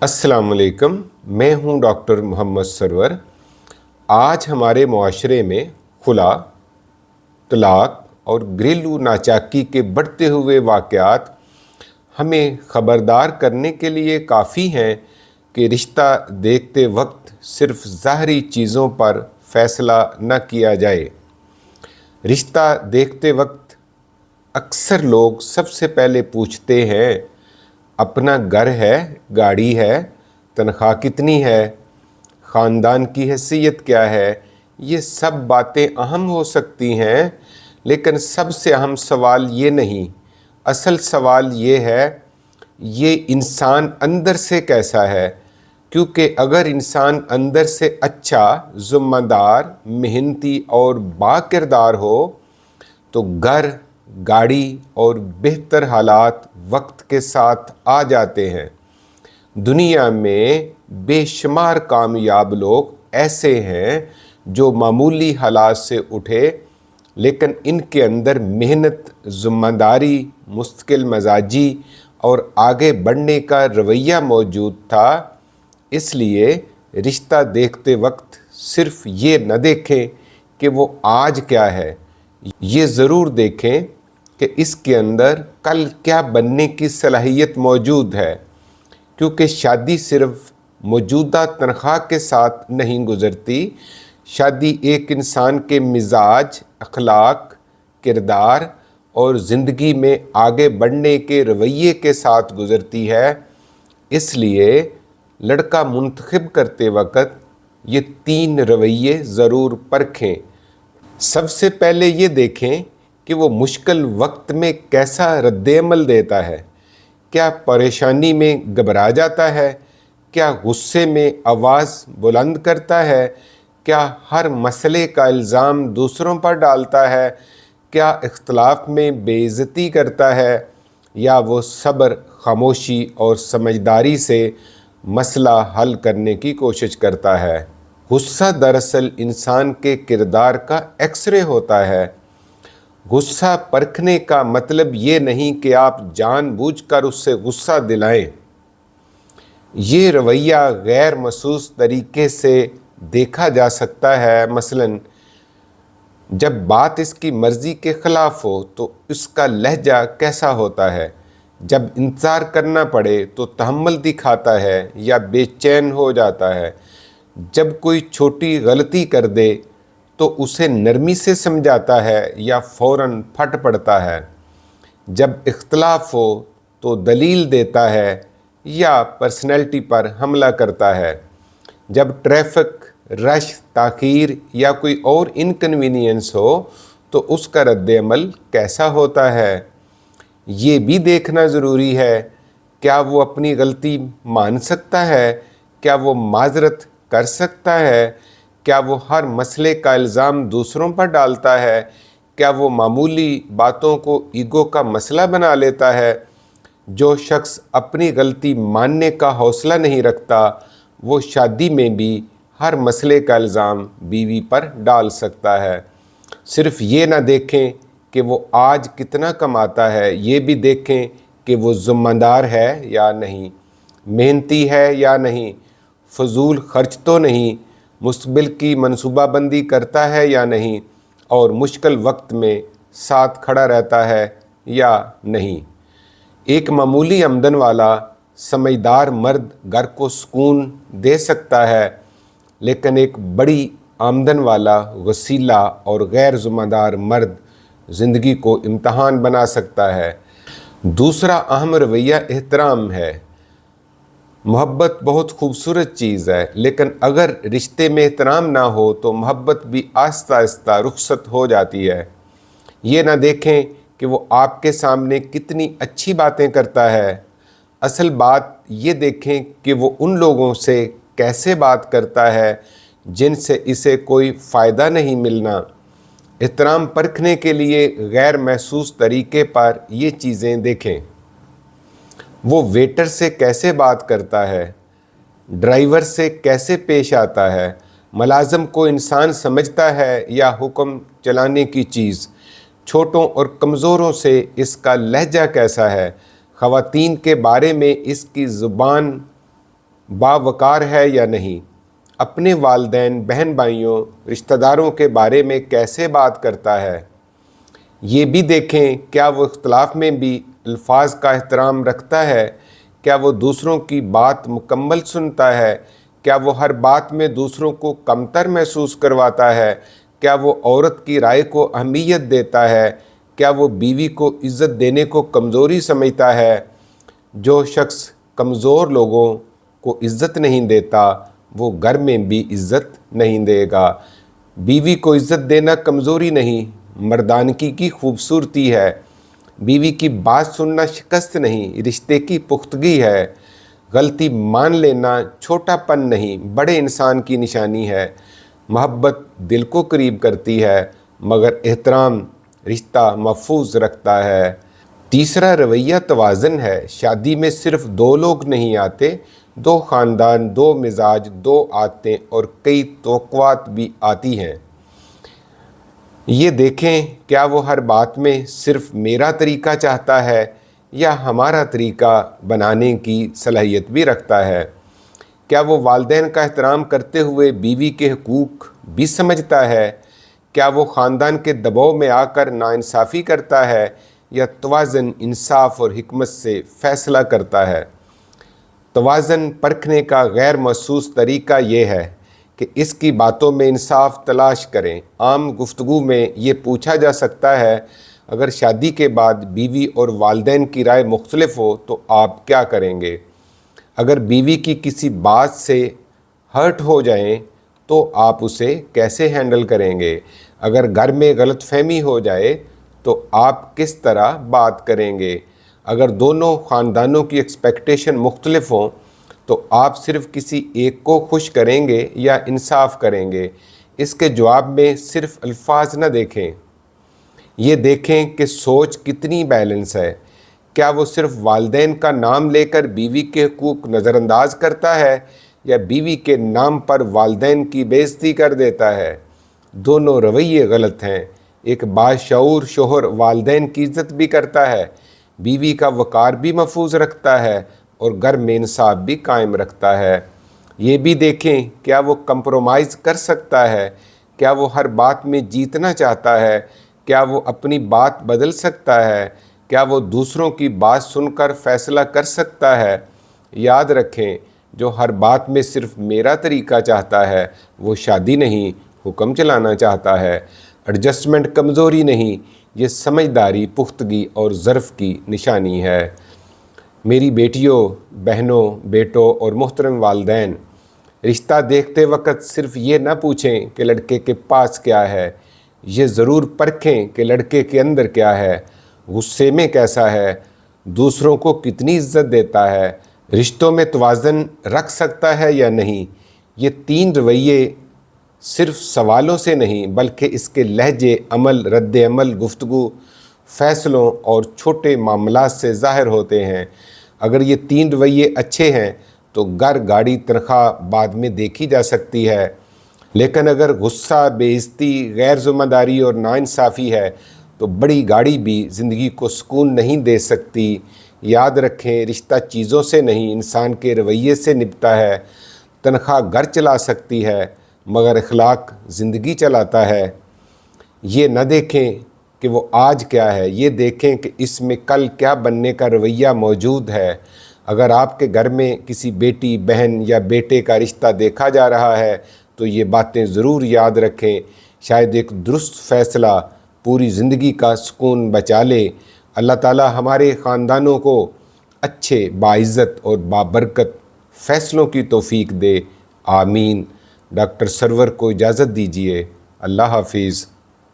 अस्सलाम वालेकुम। मैं हूं डॉक्टर मोहम्मद सरवर। आज हमारे मुआशरे में खुला, तलाक और घरेलू नाचाकी के बढ़ते हुए वाक़यात हमें ख़बरदार करने के लिए काफ़ी हैं कि रिश्ता देखते वक्त सिर्फ़ ज़ाहरी चीज़ों पर फ़ैसला न किया जाए। रिश्ता देखते वक्त अक्सर लोग सबसे पहले पूछते हैं, अपना घर है, गाड़ी है, तनख्वाह कितनी है, ख़ानदान की हैसियत क्या है। ये सब बातें अहम हो सकती हैं, लेकिन सबसे अहम सवाल ये नहीं। असल सवाल ये है, ये इंसान अंदर से कैसा है। क्योंकि अगर इंसान अंदर से अच्छा, ज़िम्मेदार, मेहनती और बाकिरदार हो तो घर, गाड़ी और बेहतर हालात वक्त के साथ आ जाते हैं। दुनिया में बेशुमार कामयाब लोग ऐसे हैं जो मामूली हालात से उठे, लेकिन इनके अंदर मेहनत, ज़िम्मेदारी, मुस्तकिल मजाजी और आगे बढ़ने का रवैया मौजूद था। इसलिए रिश्ता देखते वक्त सिर्फ ये न देखें कि वो आज क्या है, ये ज़रूर देखें कि इसके अंदर कल क्या बनने की सलाहियत मौजूद है। क्योंकि शादी सिर्फ मौजूदा तनख्वाह के साथ नहीं गुज़रती। शादी एक इंसान के मिजाज, अखलाक, किरदार और ज़िंदगी में आगे बढ़ने के रवैये के साथ गुज़रती है। इसलिए लड़का मुंतखब करते वक्त ये 3 रवैये ज़रूर परखें। सबसे पहले ये देखें कि वो मुश्किल वक्त में कैसा रद्द-ए-अमल देता है। क्या परेशानी में घबरा जाता है? क्या गुस्से में आवाज़ बुलंद करता है? क्या हर मसले का इल्ज़ाम दूसरों पर डालता है? क्या इख्तलाफ में बेइज्जती करता है? या वो सब्र, खामोशी और समझदारी से मसला हल करने की कोशिश करता है? गुस्सा दरअसल इंसान के किरदार का एक्सरे होता है। गुस्सा परखने का मतलब ये नहीं कि आप जानबूझकर उससे गुस्सा दिलाएं। ये रवैया गैर महसूस तरीके से देखा जा सकता है। मसलन जब बात इसकी मर्ज़ी के ख़िलाफ़ हो तो इसका लहजा कैसा होता है। जब इंतज़ार करना पड़े तो तहम्मुल दिखाता है या बेचैन हो जाता है। जब कोई छोटी गलती कर दे तो उसे नरमी से समझाता है या फ़ौरन फट पड़ता है। जब इख्तलाफ हो तो दलील देता है या पर्सनैलिटी पर हमला करता है। जब ट्रैफिक, रश, ताख़ीर या कोई और इनकन्वीनियंस हो तो उसका रद्द-ए-अमल कैसा होता है। ये भी देखना ज़रूरी है, क्या वो अपनी गलती मान सकता है, क्या वो माज़रत कर सकता है, क्या वो हर मसले का इल्ज़ाम दूसरों पर डालता है, क्या वो मामूली बातों को ईगो का मसला बना लेता है। जो शख्स अपनी गलती मानने का हौसला नहीं रखता, वो शादी में भी हर मसले का इल्ज़ाम बीवी पर डाल सकता है। सिर्फ़ ये ना देखें कि वो आज कितना कमाता है, ये भी देखें कि वो ज़िम्मेदार है या नहीं, मेहनती है या नहीं, फ़जूल ख़र्च तो नहीं, मुस्तक़बिल की मनसूबाबंदी करता है या नहीं, और मुश्किल वक्त में साथ खड़ा रहता है या नहीं। एक मामूली आमदन वाला समझदार मर्द घर को सुकून दे सकता है, लेकिन एक बड़ी आमदन वाला वसीला और गैर ज़िम्मेदार मर्द ज़िंदगी को इम्तहान बना सकता है। दूसरा अहम रवैया एहतराम है। मोहब्बत बहुत खूबसूरत चीज़ है, लेकिन अगर रिश्ते में एहतराम ना हो तो मोहब्बत भी आहिस्ता आहिस्ता रुखसत हो जाती है। ये ना देखें कि वो आपके सामने कितनी अच्छी बातें करता है। असल बात ये देखें कि वो उन लोगों से कैसे बात करता है जिनसे इसे कोई फ़ायदा नहीं मिलना। एहतराम परखने के लिए गैर महसूस तरीके पर ये चीज़ें देखें। वो वेटर से कैसे बात करता है, ड्राइवर से कैसे पेश आता है, मुलाज़िम को इंसान समझता है या हुक्म चलाने की चीज़, छोटों और कमज़ोरों से इसका लहजा कैसा है, ख़वातीन के बारे में इसकी ज़ुबान باوقار ہے یا نہیں، اپنے والدین، بہن بھائیوں، رشتہ داروں کے بارے میں کیسے بات کرتا ہے۔ یہ بھی دیکھیں کیا وہ اختلاف میں بھی الفاظ کا احترام رکھتا ہے، کیا وہ دوسروں کی بات مکمل سنتا ہے، کیا وہ ہر بات میں دوسروں کو کمتر محسوس کرواتا ہے، کیا وہ عورت کی رائے کو اہمیت دیتا ہے، کیا وہ بیوی کو عزت دینے کو کمزوری سمجھتا ہے۔ جو شخص کمزور لوگوں کو عزت نہیں دیتا وہ گھر میں بھی عزت نہیں دے گا۔ بیوی کو عزت دینا کمزوری نہیں، مردانگی کی خوبصورتی ہے۔ بیوی کی بات سننا شکست نہیں، رشتے کی پختگی ہے۔ غلطی مان لینا چھوٹا پن نہیں، بڑے انسان کی نشانی ہے۔ محبت دل کو قریب کرتی ہے، مگر احترام رشتہ محفوظ رکھتا ہے۔ تیسرا رویہ توازن ہے۔ شادی میں صرف دو لوگ نہیں آتے، دو خاندان، دو مزاج، دو عادتیں اور کئی توقعات بھی آتی ہیں۔ یہ دیکھیں کیا وہ ہر بات میں صرف میرا طریقہ چاہتا ہے یا ہمارا طریقہ بنانے کی صلاحیت بھی رکھتا ہے۔ کیا وہ والدین کا احترام کرتے ہوئے بیوی کے حقوق بھی سمجھتا ہے؟ کیا وہ خاندان کے دباؤ میں آ کر ناانصافی کرتا ہے یا توازن، انصاف اور حکمت سے فیصلہ کرتا ہے؟ توازن پرکھنے کا غیر محسوس طریقہ یہ ہے کہ اس کی باتوں میں انصاف تلاش کریں۔ عام گفتگو میں یہ پوچھا جا سکتا ہے، اگر شادی کے بعد بیوی اور والدین کی رائے مختلف ہو تو آپ کیا کریں گے؟ اگر بیوی کی کسی بات سے ہرٹ ہو جائیں تو آپ اسے کیسے ہینڈل کریں گے؟ اگر گھر میں غلط فہمی ہو جائے تو آپ کس طرح بات کریں گے؟ اگر دونوں خاندانوں کی ایکسپیکٹیشن مختلف ہوں تو آپ صرف کسی ایک کو خوش کریں گے یا انصاف کریں گے؟ اس کے جواب میں صرف الفاظ نہ دیکھیں، یہ دیکھیں کہ سوچ کتنی بیلنس ہے۔ کیا وہ صرف والدین کا نام لے کر بیوی کے حقوق نظر انداز کرتا ہے یا بیوی کے نام پر والدین کی بے عزتی کر دیتا ہے؟ دونوں رویے غلط ہیں۔ ایک باشعور شوہر والدین کی عزت بھی کرتا ہے، بیوی کا وقار بھی محفوظ رکھتا ہے اور گھر میں انصاف بھی قائم رکھتا ہے۔ یہ بھی دیکھیں کیا وہ کمپرومائز کر سکتا ہے، کیا وہ ہر بات میں جیتنا چاہتا ہے، کیا وہ اپنی بات بدل سکتا ہے، کیا وہ دوسروں کی بات سن کر فیصلہ کر سکتا ہے۔ یاد رکھیں جو ہر بات میں صرف میرا طریقہ چاہتا ہے وہ شادی نہیں، حکم چلانا چاہتا ہے۔ ایڈجسٹمنٹ کمزوری نہیں، یہ سمجھداری، پختگی اور ظرف کی نشانی ہے۔ میری بیٹیوں، بہنوں، بیٹوں اور محترم والدین، رشتہ دیکھتے وقت صرف یہ نہ پوچھیں کہ لڑکے کے پاس کیا ہے، یہ ضرور پرکھیں کہ لڑکے کے اندر کیا ہے، غصے میں کیسا ہے، دوسروں کو کتنی عزت دیتا ہے، رشتوں میں توازن رکھ سکتا ہے یا نہیں۔ یہ تین رویے صرف سوالوں سے نہیں بلکہ اس کے لہجے، عمل، رد عمل، گفتگو، فیصلوں اور چھوٹے معاملات سے ظاہر ہوتے ہیں۔ اگر یہ تین رویے اچھے ہیں تو گھر، گاڑی، تنخواہ بعد میں دیکھی جا سکتی ہے، لیکن اگر غصہ، بے عزتی، غیر ذمہ داری اور ناانصافی ہے تو بڑی گاڑی بھی زندگی کو سکون نہیں دے سکتی۔ یاد رکھیں رشتہ چیزوں سے نہیں، انسان کے رویے سے نبھتا ہے۔ تنخواہ گھر چلا سکتی ہے مگر اخلاق زندگی چلاتا ہے۔ یہ نہ دیکھیں کہ وہ آج کیا ہے، یہ دیکھیں کہ اس میں کل کیا بننے کا رویہ موجود ہے۔ اگر آپ کے گھر میں کسی بیٹی، بہن یا بیٹے کا رشتہ دیکھا جا رہا ہے تو یہ باتیں ضرور یاد رکھیں، شاید ایک درست فیصلہ پوری زندگی کا سکون بچا لے۔ اللہ تعالی ہمارے خاندانوں کو اچھے، باعزت اور بابرکت فیصلوں کی توفیق دے، آمین۔ ڈاکٹر سرور کو اجازت دیجیے۔ اللہ حافظ۔